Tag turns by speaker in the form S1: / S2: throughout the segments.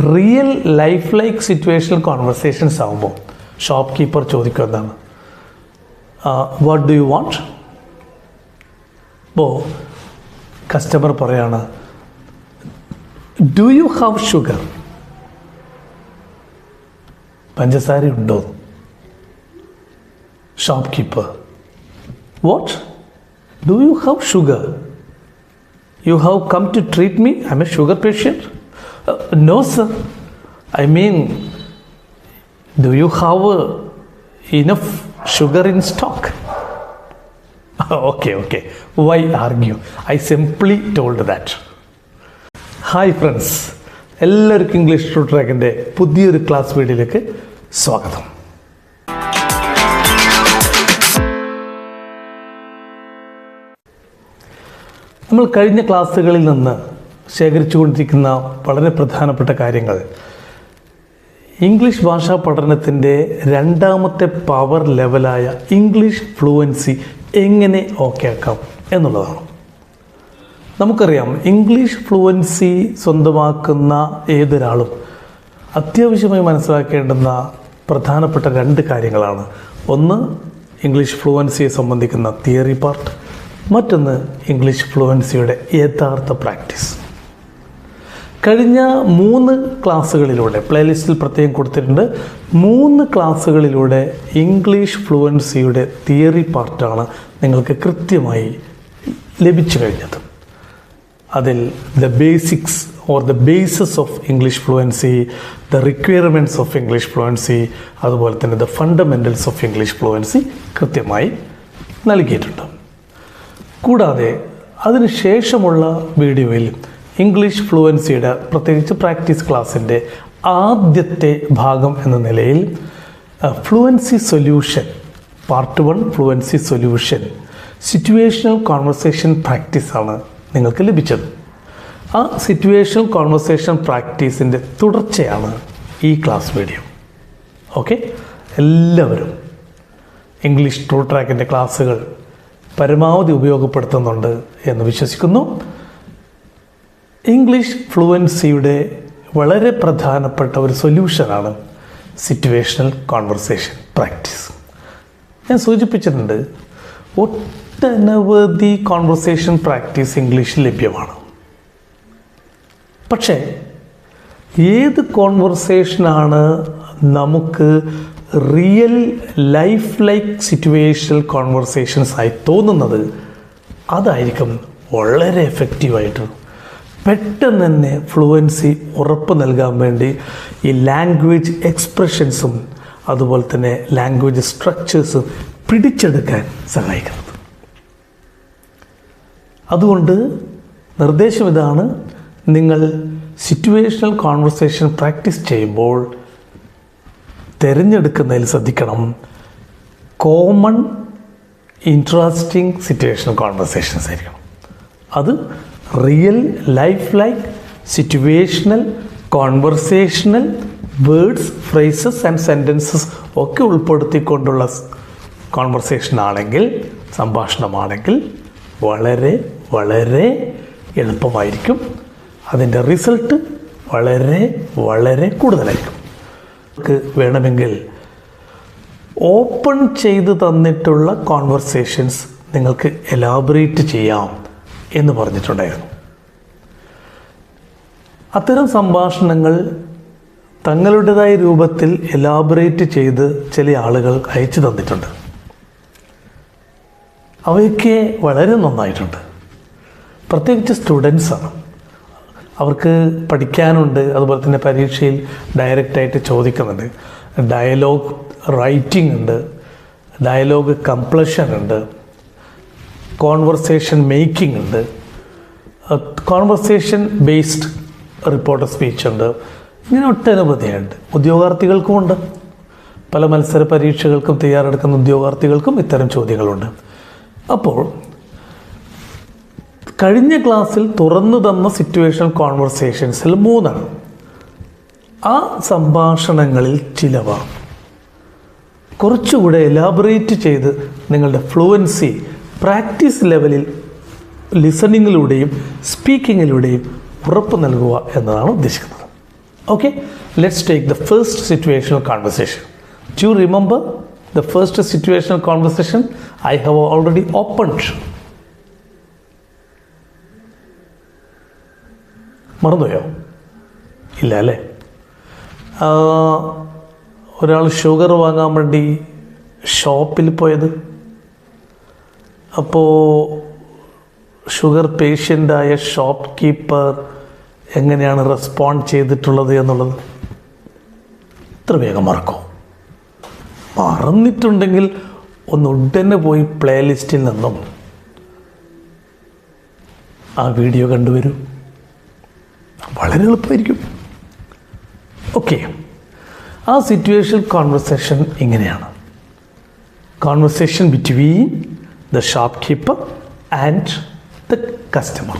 S1: Real life like situational conversations ആകുമ്പോൾ shop keeper ചോദിക്കുക എന്താണ്, വാട്ട് ഡു യു വാണ്ട്? അപ്പോൾ കസ്റ്റമർ പറയാണ്, ഡു യു ഹാവ് ഷുഗർ? പഞ്ചസാര ഉണ്ടോ? Shop keeper, what? Do you have sugar? You have come to treat me? I'm a sugar patient. No, sir. I mean, do you have enough sugar in stock? Okay. Why argue? I simply told that. Hi friends. എല്ലാവർക്കും English true ട്രാക്കിൻ്റെ പുതിയൊരു class വീഡിയോയിലേക്ക് സ്വാഗതം. നമ്മൾ കഴിഞ്ഞ ക്ലാസ്സുകളിൽ നിന്ന് ശേഖരിച്ചുകൊണ്ടിരിക്കുന്ന വളരെ പ്രധാനപ്പെട്ട കാര്യങ്ങൾ ഇംഗ്ലീഷ് ഭാഷാ പഠനത്തിൻ്റെ രണ്ടാമത്തെ പവർ ലെവലായ ഇംഗ്ലീഷ് ഫ്ലുവൻസി എങ്ങനെ ഓക്കെ ആക്കാം എന്നുള്ളതാണ്. നമുക്കറിയാം, ഇംഗ്ലീഷ് ഫ്ലുവൻസി സ്വന്തമാക്കുന്ന ഏതൊരാളും അത്യാവശ്യമായി മനസ്സിലാക്കേണ്ടുന്ന പ്രധാനപ്പെട്ട രണ്ട് കാര്യങ്ങളാണ്. ഒന്ന്, ഇംഗ്ലീഷ് ഫ്ലുവൻസിയെ സംബന്ധിക്കുന്ന തിയറി പാർട്ട്, മറ്റൊന്ന് ഇംഗ്ലീഷ് ഫ്ലുവൻസിയുടെ യഥാർത്ഥ പ്രാക്ടീസ്. കഴിഞ്ഞ 3 ക്ലാസ്സുകളിലൂടെ, പ്ലേലിസ്റ്റിൽ പ്രത്യേകം കൊടുത്തിട്ടുണ്ട്, 3 ക്ലാസ്സുകളിലൂടെ ഇംഗ്ലീഷ് ഫ്ലുവൻസിയുടെ തിയറി പാർട്ടാണ് നിങ്ങൾക്ക് കൃത്യമായി ലഭിച്ചു കഴിഞ്ഞത്. അതിൽ the basics or the basis of English fluency, the requirements of English fluency, അതുപോലെ തന്നെ the fundamentals of English fluency കൃത്യമായി നൽകിയിട്ടുണ്ട്. കൂടാതെ അതിനുശേഷമുള്ള വീഡിയോയിൽ ഇംഗ്ലീഷ് ഫ്ലുവൻസിയുടെ പ്രത്യേകിച്ച് പ്രാക്ടീസ് ക്ലാസ്സിൻ്റെ ആദ്യത്തെ ഭാഗം എന്ന നിലയിൽ fluency solution part 1 fluency solution situational conversation പ്രാക്ടീസാണ് നിങ്ങൾക്ക് ലഭിച്ചത്. ആ സിറ്റുവേഷണൽ കോൺവെർസേഷൻ പ്രാക്ടീസിൻ്റെ തുടർച്ചയാണ് ഈ ക്ലാസ് വീഡിയോ. ഓക്കെ, എല്ലാവരും ഇംഗ്ലീഷ് ട്രൂ ട്രാക്കിൻ്റെ ക്ലാസ്സുകൾ പരമാവധി ഉപയോഗപ്പെടുത്തുന്നുണ്ട് എന്ന് വിശ്വസിക്കുന്നു. ഇംഗ്ലീഷ് ഫ്ലുവൻസിയുടെ വളരെ പ്രധാനപ്പെട്ട ഒരു സൊല്യൂഷനാണ് സിറ്റുവേഷണൽ കോൺവെർസേഷൻ പ്രാക്ടീസ്. ഞാൻ സൂചിപ്പിച്ചിട്ടുണ്ട്, ഒട്ടനവധി കോൺവെർസേഷൻ പ്രാക്ടീസ് ഇംഗ്ലീഷിൽ ലഭ്യമാണ്. പക്ഷേ ഏത് കോൺവെർസേഷനാണ് നമുക്ക് real life like situational conversations ആയി തോന്നുന്നത്, അതായിരിക്കും വളരെ എഫക്റ്റീവായിട്ട് പെട്ടെന്ന് തന്നെ ഫ്ലുവൻസി ഉറപ്പ് നൽകാൻ വേണ്ടി ഈ ലാംഗ്വേജ് എക്സ്പ്രഷൻസും അതുപോലെ തന്നെ ലാംഗ്വേജ് സ്ട്രക്ചേഴ്സും പിടിച്ചെടുക്കാൻ സഹായിക്കുന്നത്. അതുകൊണ്ട് നിർദ്ദേശം ഇതാണ്, നിങ്ങൾ സിറ്റുവേഷണൽ കോൺവെർസേഷൻ പ്രാക്ടീസ് ചെയ്യുമ്പോൾ തിരഞ്ഞെടുക്കുന്നതിൽ ശ്രദ്ധിക്കണം, കോമൺ ഇൻട്രസ്റ്റിംഗ് സിറ്റുവേഷണൽ കോൺവെർസേഷൻസ് ആയിരിക്കണം. അത് real life like situational conversational words, phrases and sentences ഒക്കെ ഉൾപ്പെടുത്തിക്കൊണ്ടുള്ള കോൺവെർസേഷൻ ആണെങ്കിൽ, സംഭാഷണമാണെങ്കിൽ വളരെ വളരെ എളുപ്പമായിരിക്കും. അതിൻ്റെ റിസൾട്ട് വളരെ വളരെ കൂടുതലായിരിക്കും. വേണമെങ്കിൽ ഓപ്പൺ ചെയ്ത് തന്നിട്ടുള്ള കോൺവെർസേഷൻസ് നിങ്ങൾക്ക് എലാബറേറ്റ് ചെയ്യാം എന്ന് പറഞ്ഞിട്ടുണ്ടായിരുന്നു. അത്തരം സംഭാഷണങ്ങൾ തങ്ങളുടേതായ രൂപത്തിൽ എലാബറേറ്റ് ചെയ്ത് ചില ആളുകൾ അയച്ചു തന്നിട്ടുണ്ട്. അവയൊക്കെ വളരെ നന്നായിട്ടുണ്ട്. പ്രത്യേകിച്ച് സ്റ്റുഡൻസാണ്. അവർക്ക് പഠിക്കാനുണ്ട്, അതുപോലെ തന്നെ പരീക്ഷയിൽ ഡയറക്റ്റായിട്ട് ചോദിക്കുന്നുണ്ട്. ഡയലോഗ് റൈറ്റിംഗ് ഉണ്ട്, ഡയലോഗ് കംപ്ലഷൻ ഉണ്ട്, കോൺവെർസേഷൻ മേക്കിംഗ് ഉണ്ട്, കോൺവെർസേഷൻ ബേസ്ഡ് റിപ്പോർട്ട് സ്പീച്ച് ഉണ്ട്. ഇങ്ങനെ ഒട്ടനവധിയുണ്ട്. ഉദ്യോഗാർത്ഥികൾക്കുമുണ്ട്. പല മത്സര പരീക്ഷകൾക്കും തയ്യാറെടുക്കുന്ന ഉദ്യോഗാർത്ഥികൾക്കും ഇത്തരം ചോദ്യങ്ങളുണ്ട്. അപ്പോൾ കഴിഞ്ഞ ക്ലാസ്സിൽ തുറന്നു തന്ന സിറ്റുവേഷണൽ കോൺവെർസേഷൻസിൽ 3 ആ സംഭാഷണങ്ങളിൽ ചിലവ കുറച്ചുകൂടെ എലാബറേറ്റ് ചെയ്ത് നിങ്ങളുടെ ഫ്ലുവൻസി പ്രാക്ടീസ് ലെവലിൽ ലിസണിങ്ങിലൂടെയും സ്പീക്കിങ്ങിലൂടെയും ഉറപ്പ് നൽകുക എന്നതാണ് ഉദ്ദേശിക്കുന്നത്. Okay, let's take the first situational conversation. Do you remember the first situational conversation? I have already opened. മറന്നുപോയോ? ഇല്ല അല്ലേ? ഒരാൾ ഷുഗർ വാങ്ങാൻ വേണ്ടി ഷോപ്പിൽ പോയത്. അപ്പോൾ ഷുഗർ പേഷ്യൻ്റായ ഷോപ്പ് കീപ്പർ എങ്ങനെയാണ് റെസ്പോണ്ട് ചെയ്തിട്ടുള്ളത് എന്നുള്ളത് ഇത്ര വേഗം മറക്കോ? മറന്നിട്ടുണ്ടെങ്കിൽ ഒന്ന് ഉടനെ പോയി പ്ലേലിസ്റ്റിൽ നിന്നും ആ വീഡിയോ കണ്ടുവരൂ. വളരെ എളുപ്പമായിരിക്കും. ഓക്കെ, ആ സിറ്റുവേഷൻ കോൺവെർസേഷൻ ഇങ്ങനെയാണ്. Conversation between the shop keeper and the customer.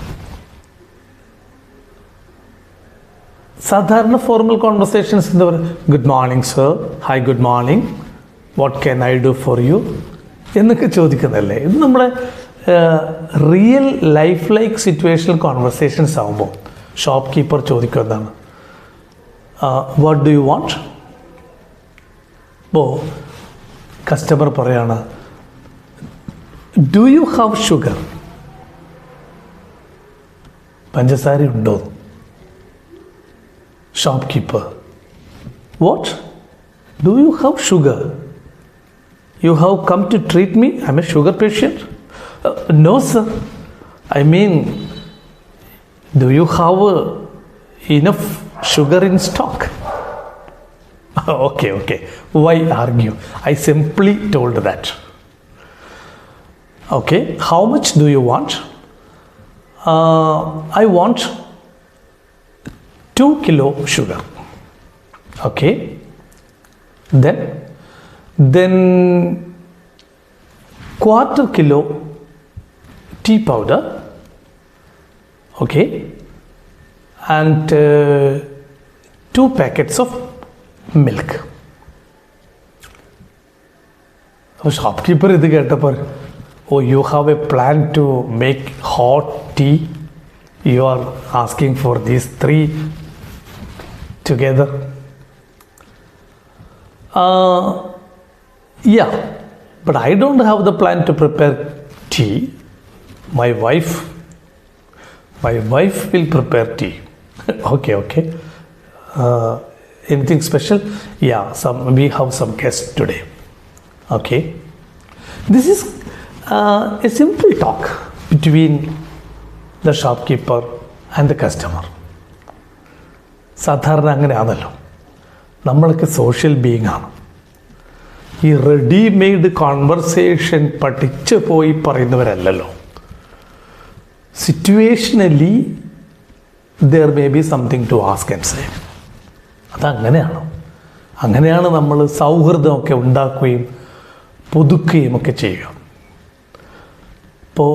S1: സാധാരണ ഫോർമൽ കോൺവെർസേഷൻസ് എന്താ പറയുക? Good morning sir, hi good morning, what can I do for you എന്നൊക്കെ ചോദിക്കുന്നതല്ലേ. ഇത് നമ്മുടെ real life like situational conversations ആകുമ്പോൾ ഷോപ്പ് കീപ്പർ ചോദിക്കുക എന്താണ്? What do you want? അപ്പോൾ കസ്റ്റമർ പറയാണ്, ഡു യു ഹാവ് ഷുഗർ? പഞ്ചസാര ഉണ്ടോ? Shop keeper, what do you have sugar? You have come to treat me? I'm a sugar patient. No, sir. I mean, do you have enough sugar in stock? Okay. Why argue? I simply told that. Okay, how much do you want? I want 2 kilo sugar. Okay. Then quarter kilo tea powder, okay, and 2 packets of milk. So shopkeeper ഇത് കേട്ടപ്പോൾ, oh, you have a plan to make hot tea, you are asking for these 3 together. Yeah, but I don't have the plan to prepare tea. My wife will prepare tea. Okay. Anything special? Yeah, we have some guests today. Okay. This is a simple talk between the shopkeeper and the customer. സാധാരണ അങ്ങനെയാണല്ലോ. നമ്മളൊക്കെ social being ആണ്. ഈ readymade conversation പഠിച്ചു പോയി പറയുന്നവരല്ലല്ലോ. Situationally there may be something to ask and say. അങ്ങനെയാണ് നമ്മൾ സൗഹൃദമൊക്കെ ഉണ്ടാക്കുകയും പുതുക്കുകയും ഒക്കെ ചെയ്യുക. ഇപ്പോൾ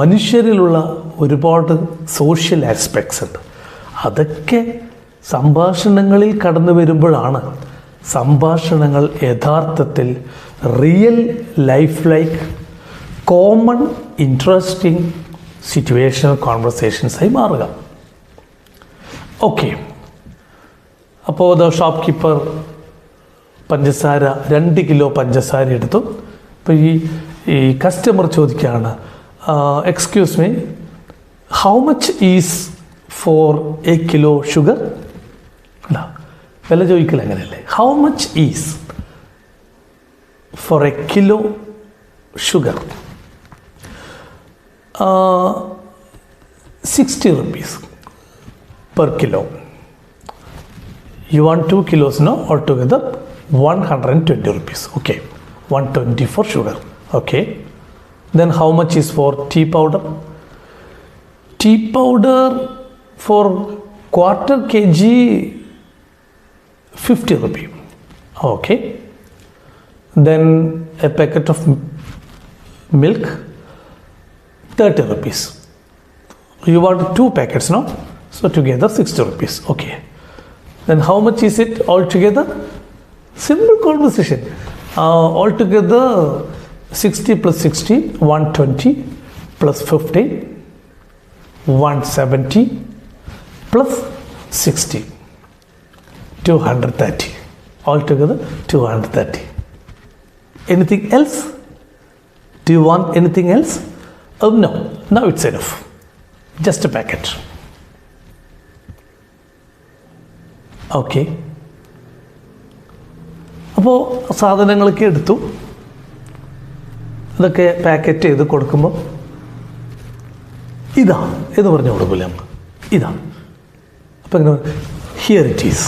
S1: മനുഷ്യരിലുള്ള ഒരുപാട് സോഷ്യൽ ആസ്പെക്ട്സ് ഉണ്ട്. അതൊക്കെ സംഭാഷണങ്ങളിൽ കടന്നു വരുമ്പോഴാണ് സംഭാഷണങ്ങൾ യഥാർത്ഥത്തിൽ real life like common interesting situational കോൺവെർസേഷൻസായി മാറുക. ഓക്കെ, അപ്പോൾ ദ ഷോപ്പ് കീപ്പർ പഞ്ചസാര 2 കിലോ പഞ്ചസാര എടുത്തു. അപ്പോൾ ഈ കസ്റ്റമർ ചോദിക്കുകയാണ്, excuse me, how much is for 1 kilo sugar? അല്ല, വില ചോദിക്കൽ അങ്ങനെയല്ലേ. How much is for 1 kilo sugar? 60 rupees per kilo. You want 2 kilos, no? Altogether 120 rupees. Okay, 120 for sugar. Okay, then how much is for tea powder? Tea powder for quarter kg 50 rupees. Okay, then a packet of milk 30 rupees. You want 2 packets, no? So together 60 rupees. Okay, then how much is it altogether? Simple conversation. Altogether 60 plus 60 120 plus 15 170 plus 60. 230. Altogether 230. Anything else? Do you want anything else? Oh no, now it's enough. Just a packet. Okay. അപ്പോൾ സാധനങ്ങളൊക്കെ എടുത്തു, ഇതൊക്കെ packet ചെയ്ത് കൊടുക്കുമ്പോൾ ഇതാ എന്ന് പറഞ്ഞു കൊടുക്കില്ല നമ്മൾ, ഇതാ. അപ്പം എങ്ങനെ here it is,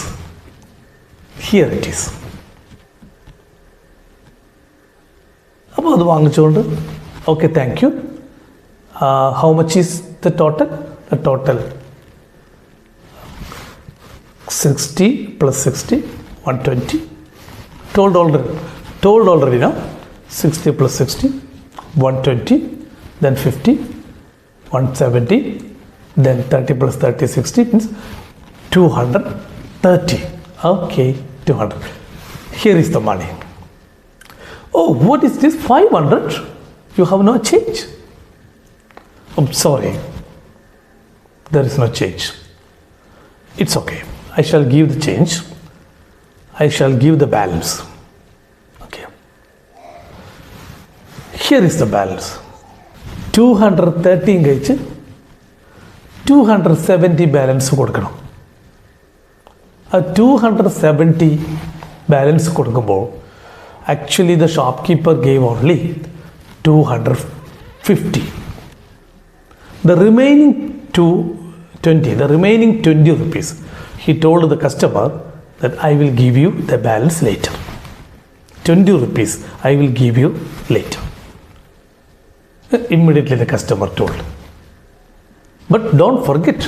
S1: here it is. അപ്പോൾ അത് വാങ്ങിച്ചുകൊണ്ട് okay thank you. How much is the total? The total 60 plus 60, 120. Told already now. 60 plus 60, 120, then 50, 170, then 30 plus 30, 60 means 230. Okay, 200. Here is the money. Oh, what is this? 500? You have no change. I'm sorry. There is no change. It's okay. I shall give the change. I shall give the balance. Okay. Here is the balance. 230 കഴിച്ച് 270 balance കൊടുക്കണം. ആ 270 balance കൊടുക്കുമ്പോൾ actually the shopkeeper gave only 250. The remaining 20 rupees, he told the customer that I will give you the balance later. 20 rupees I will give you later. Immediately the customer told. But don't forget,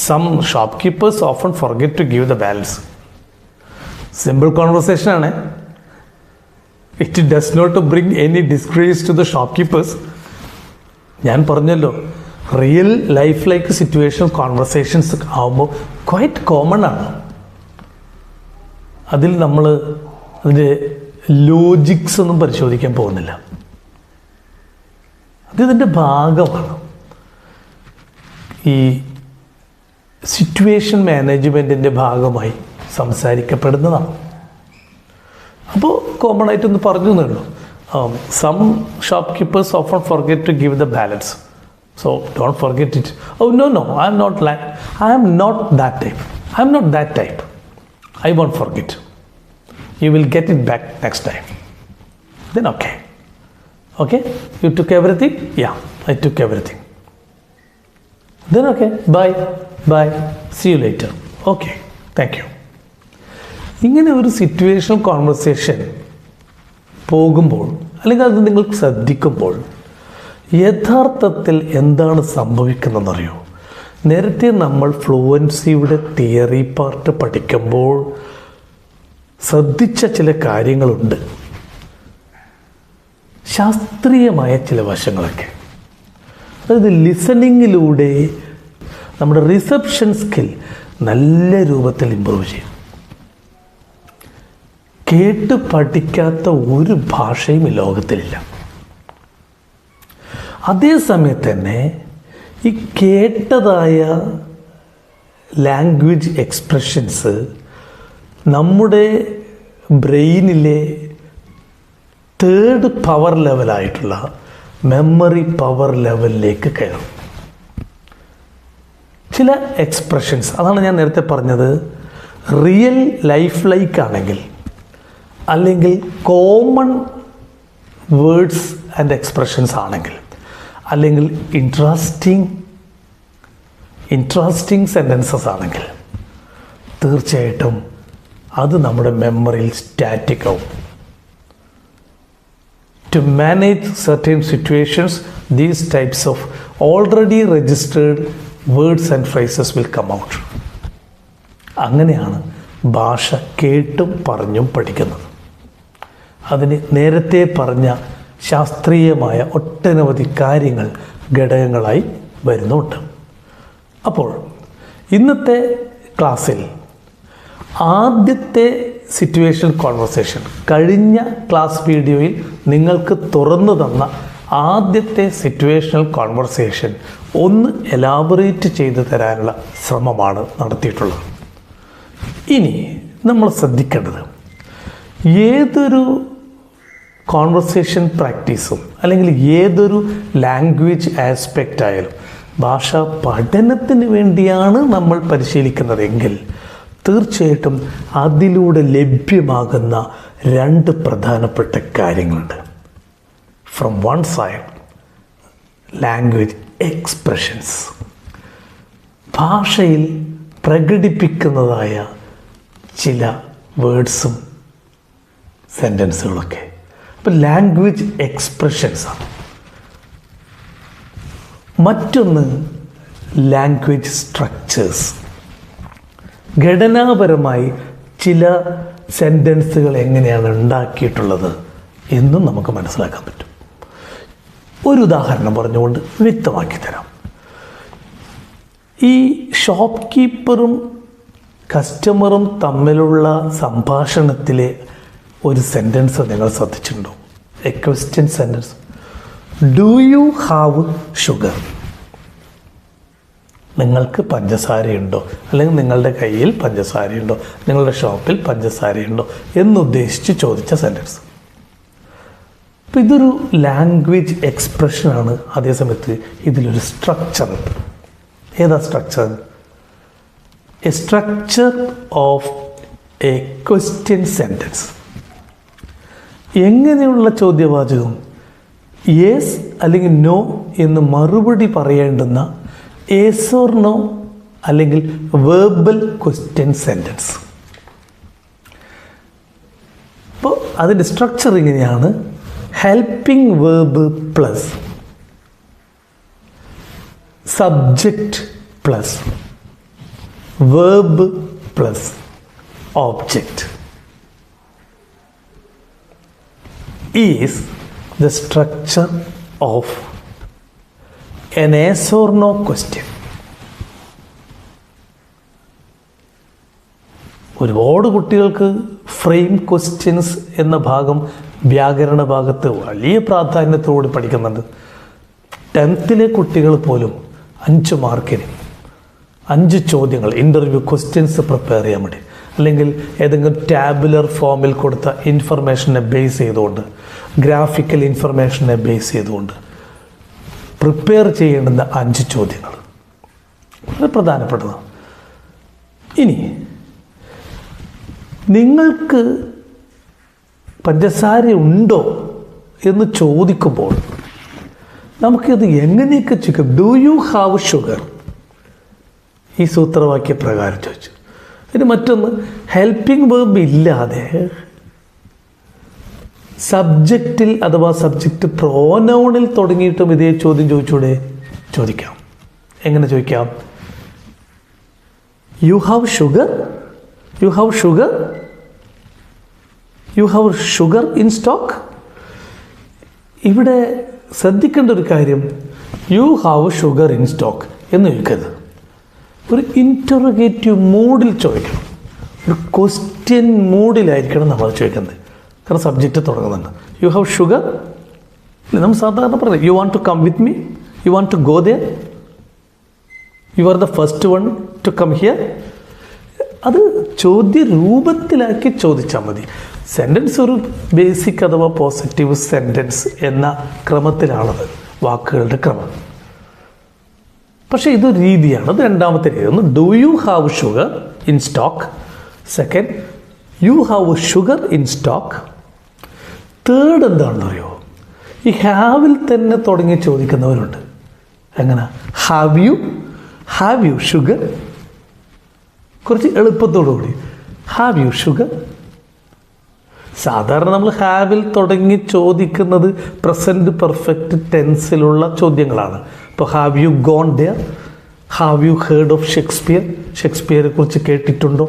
S1: some shopkeepers often forget to give the balance. Simple conversation ആണ്. It does not bring any disgrace to the shopkeepers. ഞാൻ പറഞ്ഞല്ലോ, real life like situation conversations ആകുമ്പോൾ quite common ആണ്. അതിൽ നമ്മൾ അതിൻ്റെ Logix ഒന്നും പരിശോധിക്കാൻ പോകുന്നില്ല. അതിതിൻ്റെ ഭാഗമാണ്. ഈ സിറ്റുവേഷൻ മാനേജ്മെൻറ്റിൻ്റെ ഭാഗമായി സംസാരിക്കപ്പെടുന്നതാണ്. അപ്പോൾ കോമൺ ആയിട്ടൊന്ന് പറഞ്ഞു എന്നുള്ളൂ. Some shopkeepers often forget to give the balance. So don't forget it. Oh no, I am not that type. I won't forget. You will get it back next time. Then okay. You took everything? Yeah, I took everything. Then okay, bye. See you later. Okay, thank you. ഇങ്ങനെ ഒരു situational conversation പോകുമ്പോൾ അല്ലെങ്കിൽ അത് നിങ്ങൾ ശ്രദ്ധിക്കുമ്പോൾ യഥാർത്ഥത്തിൽ എന്താണ് സംഭവിക്കുന്നതെന്നറിയോ? നേരത്തെ നമ്മൾ ഫ്ലുവൻസിയുടെ തിയറി പാർട്ട് പഠിക്കുമ്പോൾ ശ്രദ്ധിച്ച ചില കാര്യങ്ങളുണ്ട്, ശാസ്ത്രീയമായ ചില വശങ്ങളൊക്കെ. അതായത് ലിസണിങ്ങിലൂടെ നമ്മുടെ റിസപ്ഷൻ സ്കിൽ നല്ല രൂപത്തിൽ ഇമ്പ്രൂവ് ചെയ്യും. കേട്ട് പഠിക്കാത്ത ഒരു ഭാഷയും ഈ ലോകത്തിലില്ല. അതേസമയത്ത് തന്നെ ഈ കേട്ടതായ ലാംഗ്വേജ് എക്സ്പ്രഷൻസ് നമ്മുടെ ബ്രെയിനിലെ തേർഡ് പവർ ലെവലായിട്ടുള്ള മെമ്മറി പവർ ലെവലിലേക്ക് കയറും. ചില എക്സ്പ്രഷൻസ്, അതാണ് ഞാൻ നേരത്തെ പറഞ്ഞത്, റിയൽ ലൈഫ് ലൈക്ക് ആണെങ്കിൽ അല്ലെങ്കിൽ കോമൺ വേർഡ്സ് ആൻഡ് എക്സ്പ്രഷൻസ് ആണെങ്കിൽ അല്ലെങ്കിൽ ഇൻട്രസ്റ്റിംഗ് സെൻറ്റൻസസ് ആണെങ്കിൽ തീർച്ചയായിട്ടും അത് നമ്മുടെ മെമ്മറിയിൽ സ്റ്റാറ്റിക് ആവും. To manage certain situations, these types of already registered words and phrases will come out. അങ്ങനെയാണ് ഭാഷ കേട്ടും പറഞ്ഞും പഠിക്കുന്നത്. അതിന് നേരത്തെ പറഞ്ഞ ശാസ്ത്രീയമായ ഒട്ടനവധി കാര്യങ്ങൾ ഘടകങ്ങളായി വരുന്നുണ്ട്. അപ്പോൾ ഇന്നത്തെ ക്ലാസ്സിൽ ആദ്യത്തെ സിറ്റുവേഷൻ കോൺവെർസേഷൻ, കഴിഞ്ഞ ക്ലാസ് വീഡിയോയിൽ നിങ്ങൾക്ക് തുറന്നു തന്ന ആദ്യത്തെ സിറ്റുവേഷണൽ കോൺവെർസേഷൻ ഒന്ന് എലാബറേറ്റ് ചെയ്തു തരാനുള്ള ശ്രമമാണ് നടത്തിയിട്ടുള്ളത്. ഇനി നമ്മൾ ശ്രദ്ധിക്കേണ്ടത്, ഏതൊരു കോൺവെർസേഷൻ പ്രാക്ടീസും അല്ലെങ്കിൽ ഏതൊരു ലാംഗ്വേജ് ആസ്പെക്റ്റ് ആയാലും ഭാഷാ പഠനത്തിന് വേണ്ടിയാണ് നമ്മൾ പരിശീലിക്കുന്നതെങ്കിൽ തീർച്ചയായിട്ടും അതിലൂടെ ലഭ്യമാകുന്ന രണ്ട് പ്രധാനപ്പെട്ട കാര്യങ്ങളുണ്ട്. From one side, language expressions, ഭാഷയിൽ പ്രകടിപ്പിക്കുന്നതായ ചില വേർഡ്സും സെൻറ്റൻസുകളൊക്കെ. അപ്പോൾ ലാംഗ്വേജ് എക്സ്പ്രഷൻസാണ്. മറ്റൊന്ന് ലാംഗ്വേജ് സ്ട്രക്ചേഴ്സ്. ഘടനാപരമായി ചില സെൻറ്റൻസുകൾ എങ്ങനെയാണ് ഉണ്ടാക്കിയിട്ടുള്ളത് എന്നും നമുക്ക് മനസ്സിലാക്കാൻ പറ്റും. ഒരു ഉദാഹരണം പറഞ്ഞുകൊണ്ട് വ്യക്തമാക്കി തരാം. ഈ ഷോപ്പ് കീപ്പറും കസ്റ്റമറും തമ്മിലുള്ള സംഭാഷണത്തിലെ ഒരു സെൻറ്റൻസ് നിങ്ങൾ ശ്രദ്ധിച്ചിട്ടുണ്ടോ? A question sentence. Do you have sugar? നിങ്ങൾക്ക് പഞ്ചസാരയുണ്ടോ, അല്ലെങ്കിൽ നിങ്ങളുടെ കയ്യിൽ പഞ്ചസാരയുണ്ടോ, നിങ്ങളുടെ ഷോപ്പിൽ പഞ്ചസാരയുണ്ടോ എന്നുദ്ദേശിച്ച് ചോദിച്ച സെൻറ്റൻസ്. അപ്പോൾ ഇതൊരു ലാംഗ്വേജ് എക്സ്പ്രഷനാണ്. അതേസമയത്ത് ഇതിലൊരു സ്ട്രക്ചർ ഉണ്ട്. ഏതാ structure? A structure of A question sentence. എങ്ങനെയുള്ള ചോദ്യവാചകം? യെസ് അല്ലെങ്കിൽ നോ എന്ന് മറുപടി പറയേണ്ടുന്ന യെസ് ഓർ നോ അല്ലെങ്കിൽ വെർബൽ ക്വസ്റ്റ്യൻ സെൻറ്റൻസ്. അപ്പോൾ അതിൻ്റെ സ്ട്രക്ചർ ഇങ്ങനെയാണ്: helping verb plus subject plus verb plus object is the structure of an yes or no question. ഒരുപാട് കുട്ടികൾക്ക് ഫ്രെയിം ക്വസ്റ്റ്യൻസ് എന്ന ഭാഗം വ്യാകരണ ഭാഗത്ത് വലിയ പ്രാധാന്യത്തോടെ പഠിക്കുന്നുണ്ട്. 10th കുട്ടികൾ പോലും 5 മാർക്കിന് 5 ചോദ്യങ്ങൾ ഇൻ്റർവ്യൂ ക്വസ്റ്റ്യൻസ് പ്രിപ്പയർ ചെയ്യാൻ വേണ്ടി, അല്ലെങ്കിൽ ഏതെങ്കിലും ടാബുലർ ഫോമിൽ കൊടുത്ത ഇൻഫർമേഷനെ ബേസ് ചെയ്തുകൊണ്ട്, ഗ്രാഫിക്കൽ ഇൻഫർമേഷനെ ബേസ് ചെയ്തുകൊണ്ട് പ്രിപ്പയർ ചെയ്യേണ്ടുന്ന 5 ചോദ്യങ്ങൾ വളരെ പ്രധാനപ്പെട്ടതാണ്. ഇനി നിങ്ങൾക്ക് പഞ്ചസാര ഉണ്ടോ എന്ന് ചോദിക്കുമ്പോൾ നമുക്കിത് എങ്ങനെയൊക്കെ ചോദിക്കാം? Do you have sugar? ഈ സൂത്രവാക്യ പ്രകാരം ചോദിച്ചു. ഇനി മറ്റൊന്ന്, ഹെൽപ്പിംഗ് വേർബ് ഇല്ലാതെ സബ്ജക്റ്റിൽ അഥവാ സബ്ജക്റ്റ് പ്രോനൗണിൽ തുടങ്ങിയിട്ടും ഇതേ ചോദ്യം ചോദിച്ചൂടെ? ചോദിക്കാം. എങ്ങനെ ചോദിക്കാം? U have sugar? U have sugar? U have sugar in stock? ഇവിടെ ശ്രദ്ധിക്കേണ്ട ഒരു കാര്യം, U have sugar in stock എന്ന് ചോദിക്കരുത്. ഒരു ഇൻറ്ററോഗേറ്റീവ് മൂഡിൽ ചോദിക്കണം. ഒരു ക്വസ്റ്റ്യൻ മൂഡിലായിരിക്കണം നമ്മൾ ചോദിക്കുന്നത്. കാരണം സബ്ജക്റ്റ് തുടങ്ങുന്നുണ്ട്. You have sugar? നമ്മൾ സാധാരണ പറയുന്നത് you want to come with me, you want to go there, you are the first one to come here. അത് ചോദ്യ രൂപത്തിലാക്കി ചോദിച്ചാൽ മതി. സെൻറ്റൻസ് ഒരു ബേസിക് അഥവാ പോസിറ്റീവ് സെൻറ്റൻസ് എന്ന ക്രമത്തിലാണത്, വാക്കുകളുടെ ക്രമം. പക്ഷേ ഇതൊരു രീതിയാണ്. അത് രണ്ടാമത്തെ രീതി. ഒന്ന്, do you have sugar in stock. Second, U have sugar in stock. Third എന്താണെന്ന് അറിയോ? ഈ ഹാവിൽ തന്നെ തുടങ്ങി ചോദിക്കുന്നവരുണ്ട്. എങ്ങനെ? Have you sugar? കുറച്ച് എളുപ്പത്തോടു കൂടി ഹാവ് യു ഷുഗർ. സാധാരണ നമ്മൾ ഹാവിൽ തുടങ്ങി ചോദിക്കുന്നത് പ്രസൻറ്റ് പെർഫെക്റ്റ് ടെൻസിലുള്ള ചോദ്യങ്ങളാണ്. ഇപ്പോൾ have you gone there? Have you heard of Shakespeare? ഷേക്സ്പിയറെ കുറിച്ച് കേട്ടിട്ടുണ്ടോ?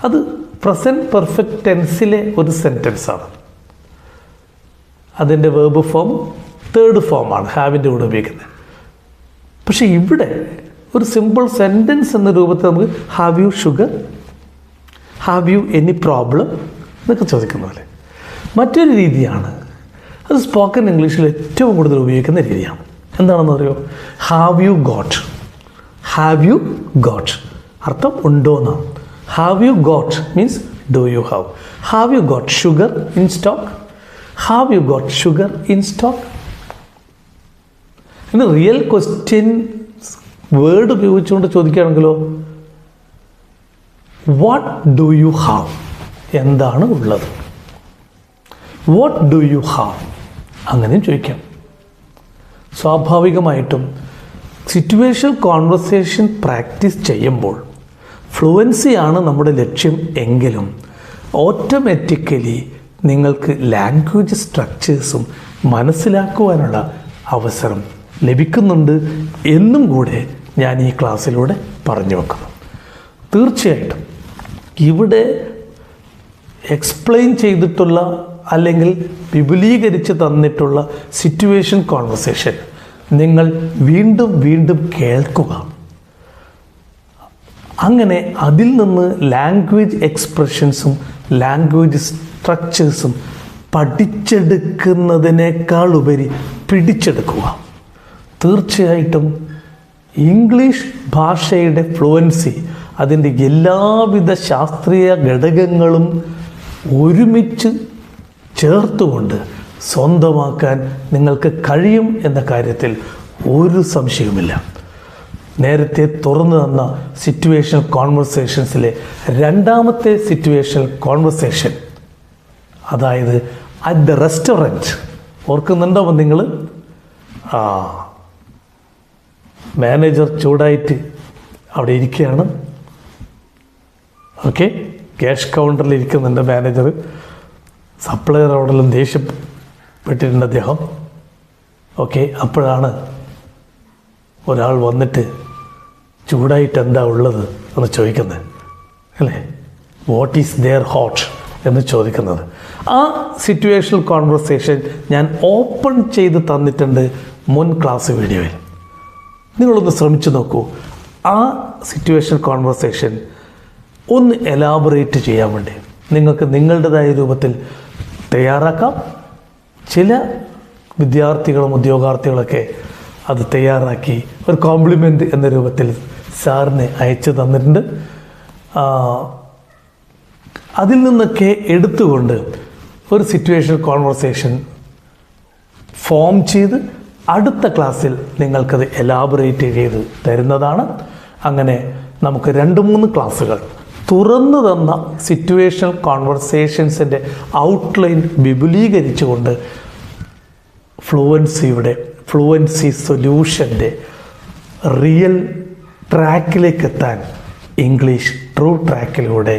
S1: അത് പ്രസൻറ്റ് പെർഫെക്റ്റ് ടെൻസിലെ ഒരു സെൻറ്റൻസാണ്. അതിൻ്റെ വേർബ് ഫോം തേർഡ് ഫോമാണ് ഹാവിൻ്റെ കൂടെ ഉപയോഗിക്കുന്നത്. പക്ഷേ ഇവിടെ ഒരു സിമ്പിൾ സെൻറ്റൻസ് എന്ന രൂപത്തിൽ നമുക്ക് have you sugar, have you any problem എന്നൊക്കെ ചോദിക്കുന്ന പോലെ. മറ്റൊരു രീതിയാണ്, അത് സ്പോക്കൺ ഇംഗ്ലീഷിൽ ഏറ്റവും കൂടുതൽ ഉപയോഗിക്കുന്ന രീതിയാണ്. എന്താണെന്ന് അറിയോ? Have you got. Have you got അർത്ഥം ഉണ്ടോ എന്നാണ്. Have you got means do you have. Have you got sugar in stock? Have you got sugar in stock? ഇനി റിയൽ ക്വസ്റ്റ്യൻ വേർഡ് ഉപയോഗിച്ചുകൊണ്ട് ചോദിക്കുകയാണെങ്കിലോ വാട്ട് ഡു യു ഹാവ്, എന്താണ് ഉള്ളത്. What do you have അങ്ങനെയും ചോദിക്കാം. സ്വാഭാവികമായിട്ടും സിറ്റുവേഷണൽ കോൺവെർസേഷൻ പ്രാക്ടീസ് ചെയ്യുമ്പോൾ ഫ്ലുവൻസിയാണ് നമ്മുടെ ലക്ഷ്യം എങ്കിലും ഓട്ടോമാറ്റിക്കലി നിങ്ങൾക്ക് ലാംഗ്വേജ് സ്ട്രക്ചേഴ്സും മനസ്സിലാക്കുവാനുള്ള അവസരം ലഭിക്കുന്നുണ്ട് എന്നും കൂടെ ഞാൻ ഈ ക്ലാസ്സിലൂടെ പറഞ്ഞു വെക്കുന്നു. തീർച്ചയായിട്ടും ഇവിടെ എക്സ്പ്ലെയിൻ ചെയ്തിട്ടുള്ള അല്ലെങ്കിൽ വിപുലീകരിച്ച് തന്നിട്ടുള്ള സിറ്റുവേഷൻ കോൺവെർസേഷൻ നിങ്ങൾ വീണ്ടും വീണ്ടും കേൾക്കുക. അങ്ങനെ അതിൽ നിന്ന് ലാംഗ്വേജ് എക്സ്പ്രഷൻസും ലാംഗ്വേജ് സ്ട്രക്ചേഴ്സും പഠിച്ചെടുക്കുന്നതിനേക്കാൾ ഉപരി പിടിച്ചെടുക്കുക. തീർച്ചയായിട്ടും ഇംഗ്ലീഷ് ഭാഷയുടെ ഫ്ലുവൻസി, അതിൻ്റെ എല്ലാവിധ ശാസ്ത്രീയ ഘടകങ്ങളും ഒരുമിച്ച് ചേർത്തുകൊണ്ട് സ്വന്തമാക്കാൻ നിങ്ങൾക്ക് കഴിയും എന്ന കാര്യത്തിൽ ഒരു സംശയവുമില്ല. നേരത്തെ തുറന്നു തന്ന സിറ്റുവേഷണൽ കോൺവെർസേഷൻസിലെ രണ്ടാമത്തെ സിറ്റുവേഷണൽ കോൺവെർസേഷൻ, അതായത് അറ്റ് ദ റെസ്റ്റോറൻറ്റ്, ഓർക്കുന്നുണ്ടാവും നിങ്ങൾ? മാനേജർ ചൂടായിട്ട് അവിടെ ഇരിക്കുകയാണ്. ഓക്കെ, ക്യാഷ് കൗണ്ടറിൽ ഇരിക്കുന്നുണ്ട് മാനേജർ. സപ്ലയറോടെല്ലാം ദേഷ്യപ്പെട്ടിട്ടുണ്ട് അദ്ദേഹം. ഓക്കെ, അപ്പോഴാണ് ഒരാൾ വന്നിട്ട് ചൂടായിട്ട് എന്താ ഉള്ളത് എന്ന് ചോദിക്കുന്നത് അല്ലേ? വാട്ട് ഈസ് ദെയർ ഹോട്ട് എന്ന് ചോദിക്കുന്നത്. ആ സിറ്റുവേഷണൽ കോൺവെർസേഷൻ ഞാൻ ഓപ്പൺ ചെയ്ത് തന്നിട്ടുണ്ട് മുൻ ക്ലാസ് വീഡിയോയിൽ. നിങ്ങളൊന്ന് ശ്രമിച്ചു നോക്കൂ. ആ സിറ്റുവേഷണൽ കോൺവെർസേഷൻ ഒന്ന് എലാബറേറ്റ് ചെയ്യാൻ വേണ്ടി നിങ്ങൾക്ക് നിങ്ങളുടേതായ രൂപത്തിൽ തയ്യാറാക്കാം. ചില വിദ്യാർത്ഥികളും ഉദ്യോഗാർത്ഥികളൊക്കെ അത് തയ്യാറാക്കി ഒരു കോംപ്ലിമെൻ്റ് എന്ന രൂപത്തിൽ സാറിന് അയച്ചു തന്നിട്ടുണ്ട്. അതിൽ നിന്നൊക്കെ എടുത്തുകൊണ്ട് ഒരു സിറ്റുവേഷൻ കോൺവെർസേഷൻ ഫോം ചെയ്ത് അടുത്ത ക്ലാസ്സിൽ നിങ്ങൾക്കത് എലാബറേറ്റ് ചെയ്ത് തരുന്നതാണ്. അങ്ങനെ നമുക്ക് 2-3 ക്ലാസ്സുകൾ തുറന്നു തന്ന സിറ്റുവേഷണൽ കോൺവെർസേഷൻസിൻ്റെ ഔട്ട്ലൈൻ വിപുലീകരിച്ചുകൊണ്ട് ഫ്ലുവൻസി സൊല്യൂഷൻ്റെ റിയൽ ട്രാക്കിലേക്ക് എത്താൻ ഇംഗ്ലീഷ് ട്രൂ ട്രാക്കിലൂടെ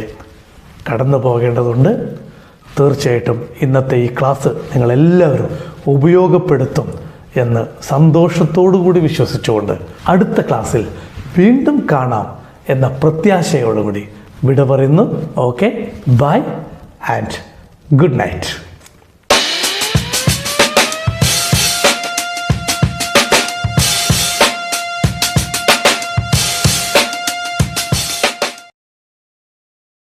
S1: കടന്നു പോകേണ്ടതുണ്ട്. തീർച്ചയായിട്ടും ഇന്നത്തെ ഈ ക്ലാസ് നിങ്ങളെല്ലാവരും ഉപയോഗപ്പെടുത്തും എന്ന് സന്തോഷത്തോടു കൂടി വിശ്വസിച്ചുകൊണ്ട് അടുത്ത ക്ലാസ്സിൽ വീണ്ടും കാണാം എന്ന പ്രത്യാശയോടുകൂടി വിട പറയുന്നു. Okay, bye and good night.